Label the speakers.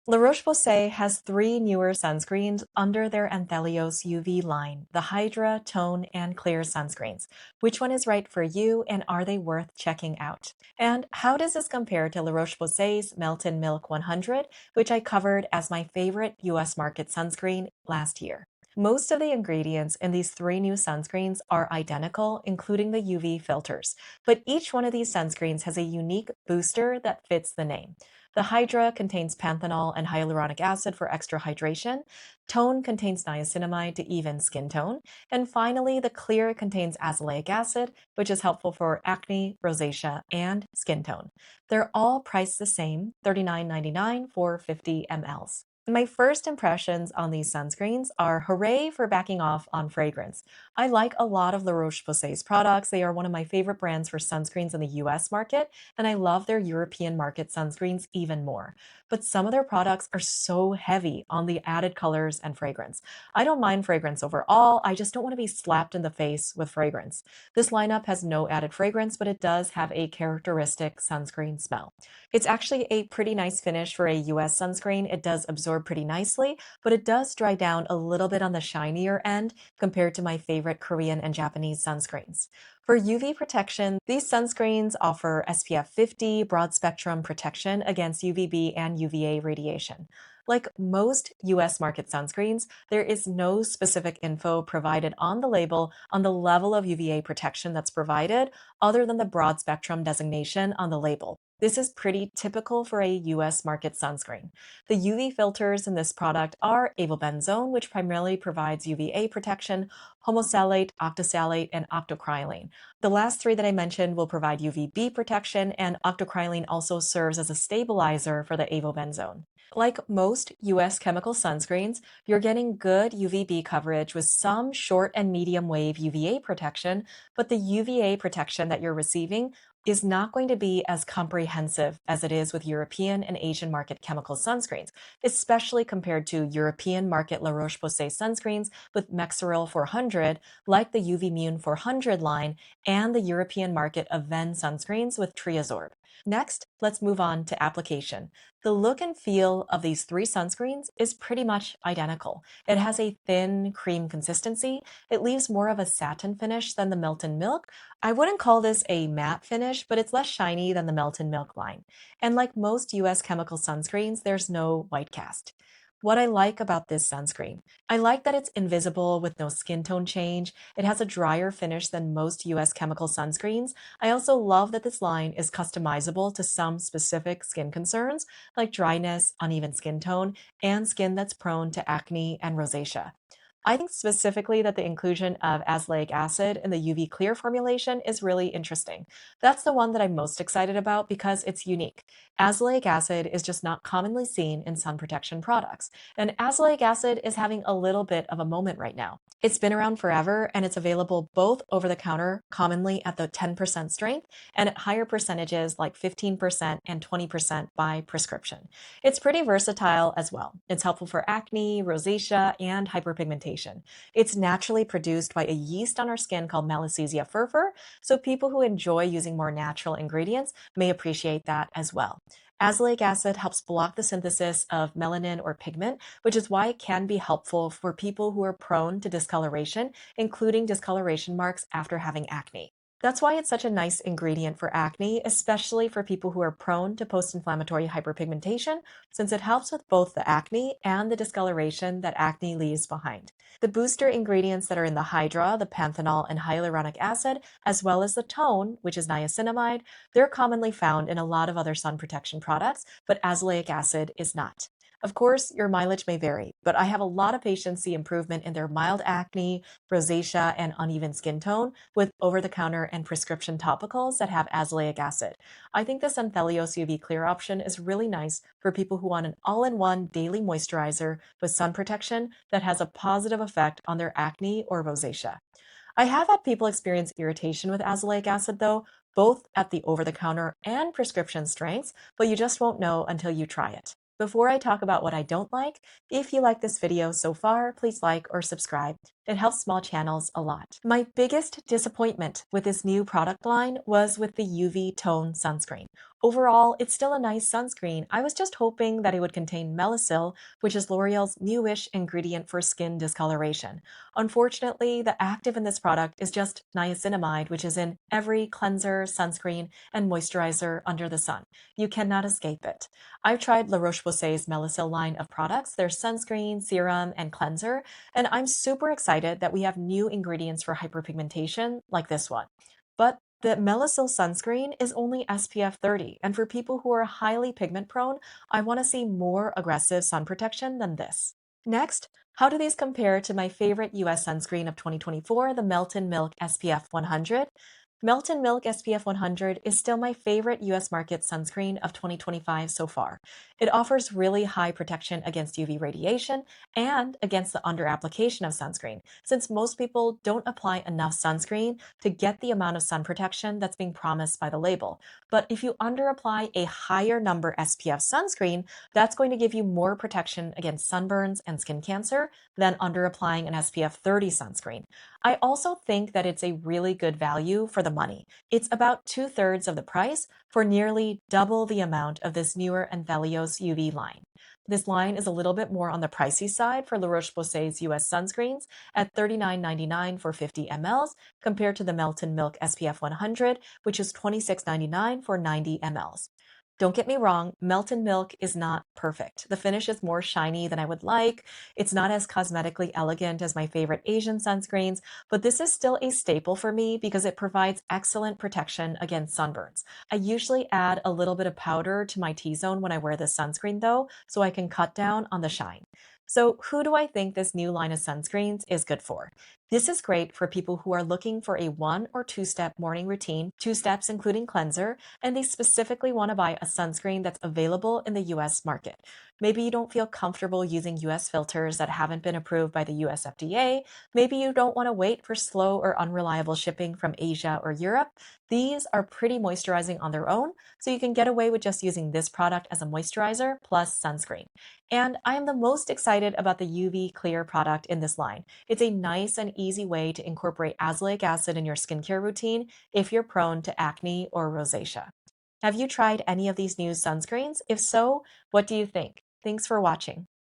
Speaker 1: La Roche-Posay has three newer sunscreens under their Anthelios UV line, the Hydra, Tone, and Clear sunscreens. Which one is right for you, and are they worth checking out? And how does this compare to La Roche-Posay's Melt in Milk 100, which I covered as my favorite US market sunscreen last year? Most of the ingredients in these three new sunscreens are identical, including the UV filters, but each one of these sunscreens has a unique booster that fits the name. The Hydra contains panthenol and hyaluronic acid for extra hydration. Tone contains niacinamide to even skin tone. And finally, the Clear contains azelaic acid, which is helpful for acne, rosacea, and skin tone. They're all priced the same, $39.99 for 50 mLs. My first impressions on these sunscreens are hooray for backing off on fragrance. I like a lot of La Roche-Posay's products. They are one of my favorite brands for sunscreens in the US market, and I love their European market sunscreens even more. But some of their products are so heavy on the added colors and fragrance. I don't mind fragrance overall, I just don't want to be slapped in the face with fragrance. This lineup has no added fragrance, but it does have a characteristic sunscreen smell. It's actually a pretty nice finish for a US sunscreen. It does absorb pretty nicely, but it does dry down a little bit on the shinier end compared to my favorite Korean and Japanese sunscreens. For UV protection, these sunscreens offer SPF 50 broad spectrum protection against UVB and UVA radiation. Like most US market sunscreens, there is no specific info provided on the label on the level of UVA protection that's provided, other than the broad spectrum designation on the label. This is pretty typical for a US market sunscreen. The UV filters in this product are avobenzone, which primarily provides UVA protection, homosalate, octosalate, and octocrylene. The last three that I mentioned will provide UVB protection, and octocrylene also serves as a stabilizer for the avobenzone. Like most US chemical sunscreens, you're getting good UVB coverage with some short and medium wave UVA protection, but the UVA protection that you're receiving is not going to be as comprehensive as it is with European and Asian market chemical sunscreens, especially compared to European market La Roche-Posay sunscreens with Mexeril 400, like the UV Mune 400 line, and the European market Aven sunscreens with Triazorb. Next, let's move on to application. The look and feel of these three sunscreens is pretty much identical. It has a thin cream consistency. It leaves more of a satin finish than the Melt in Milk. I wouldn't call this a matte finish, but it's less shiny than the Melt in Milk line. And like most US chemical sunscreens, there's no white cast. What I like about this sunscreen, I like that it's invisible with no skin tone change. It has a drier finish than most US chemical sunscreens. I also love that this line is customizable to some specific skin concerns like dryness, uneven skin tone, and skin that's prone to acne and rosacea. I think specifically that the inclusion of azelaic acid in the UV Clear formulation is really interesting. That's the one that I'm most excited about because it's unique. Azelaic acid is just not commonly seen in sun protection products, and azelaic acid is having a little bit of a moment right now. It's been around forever, and it's available both over the counter, commonly at the 10% strength, and at higher percentages like 15% and 20% by prescription. It's pretty versatile as well. It's helpful for acne, rosacea, and hyperpigmentation. It's naturally produced by a yeast on our skin called Malassezia furfur, so people who enjoy using more natural ingredients may appreciate that as well. Azelaic acid helps block the synthesis of melanin or pigment, which is why it can be helpful for people who are prone to discoloration, including discoloration marks after having acne. That's why it's such a nice ingredient for acne, especially for people who are prone to post-inflammatory hyperpigmentation, since it helps with both the acne and the discoloration that acne leaves behind. The booster ingredients that are in the Hydra, the panthenol and hyaluronic acid, as well as the tone, which is niacinamide, they're commonly found in a lot of other sun protection products, but azelaic acid is not. Of course, your mileage may vary, but I have a lot of patients see improvement in their mild acne, rosacea, and uneven skin tone with over-the-counter and prescription topicals that have azelaic acid. I think this Anthelios UV Clear option is really nice for people who want an all-in-one daily moisturizer with sun protection that has a positive effect on their acne or rosacea. I have had people experience irritation with azelaic acid though, both at the over-the-counter and prescription strengths, but you just won't know until you try it. Before I talk about what I don't like, if you like this video so far, please like or subscribe. It helps small channels a lot. My biggest disappointment with this new product line was with the UV Tone sunscreen. Overall, it's still a nice sunscreen. I was just hoping that it would contain Melasil, which is L'Oreal's newish ingredient for skin discoloration. Unfortunately, the active in this product is just niacinamide, which is in every cleanser, sunscreen, and moisturizer under the sun. You cannot escape it. I've tried La Roche-Posay's Melasil line of products, their sunscreen, serum, and cleanser, and I'm super excited that we have new ingredients for hyperpigmentation like this one. But the Melasil sunscreen is only SPF 30, and for people who are highly pigment prone, I want to see more aggressive sun protection than this. Next, how do these compare to my favorite US sunscreen of 2024, the Melton Milk SPF 100? Melton Milk SPF 100 is still my favorite US market sunscreen of 2025 so far. It offers really high protection against UV radiation and against the under-application of sunscreen, since most people don't apply enough sunscreen to get the amount of sun protection that's being promised by the label. But if you under-apply a higher number SPF sunscreen, that's going to give you more protection against sunburns and skin cancer than under-applying an SPF 30 sunscreen. I also think that it's a really good value for the money. It's about two-thirds of the price for nearly double the amount of this newer Anthelios UV line. This line is a little bit more on the pricey side for La Roche-Posay's US sunscreens at $39.99 for 50 mLs compared to the Melton Milk SPF 100, which is $26.99 for 90 mLs. Don't get me wrong, Melton Milk is not perfect. The finish is more shiny than I would like. It's not as cosmetically elegant as my favorite Asian sunscreens, but this is still a staple for me because it provides excellent protection against sunburns. I usually add a little bit of powder to my T-zone when I wear this sunscreen though, so I can cut down on the shine. So who do I think this new line of sunscreens is good for? This is great for people who are looking for a one or two-step morning routine, two steps including cleanser, and they specifically want to buy a sunscreen that's available in the US market. Maybe you don't feel comfortable using US filters that haven't been approved by the US FDA. Maybe you don't want to wait for slow or unreliable shipping from Asia or Europe. These are pretty moisturizing on their own, so you can get away with just using this product as a moisturizer plus sunscreen. And I am the most excited about the UV Clear product in this line. It's a nice and easy way to incorporate azelaic acid in your skincare routine if you're prone to acne or rosacea. Have you tried any of these new sunscreens? If so, what do you think? Thanks for watching.